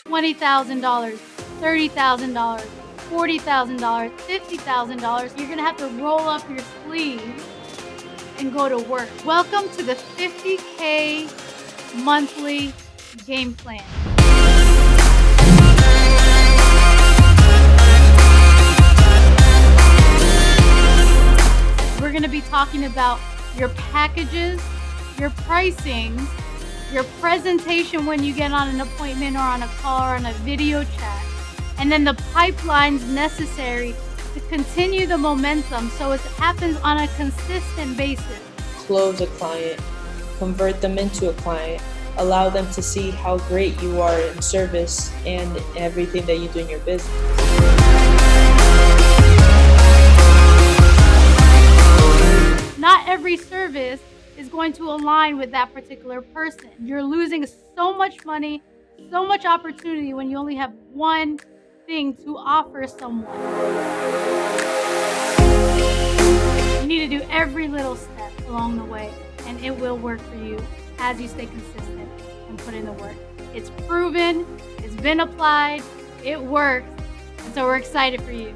$20,000, $30,000, $40,000, $50,000. You're gonna have to roll up your sleeves and go to work. Welcome to the 50K monthly game plan. We're gonna be talking about your packages, your pricing, your presentation when you get on an appointment or on a call or on a video chat, and then the pipelines necessary to continue the momentum so it happens on a consistent basis. Close a client, convert them into a client, allow them to see how great you are in service and everything that you do in your business. Not every service is going to align with that particular person. You're losing so much money, so much opportunity when you only have one thing to offer someone. You need to do every little step along the way, and it will work for you as you stay consistent and put in the work. It's proven, it's been applied, it works, and so we're excited for you.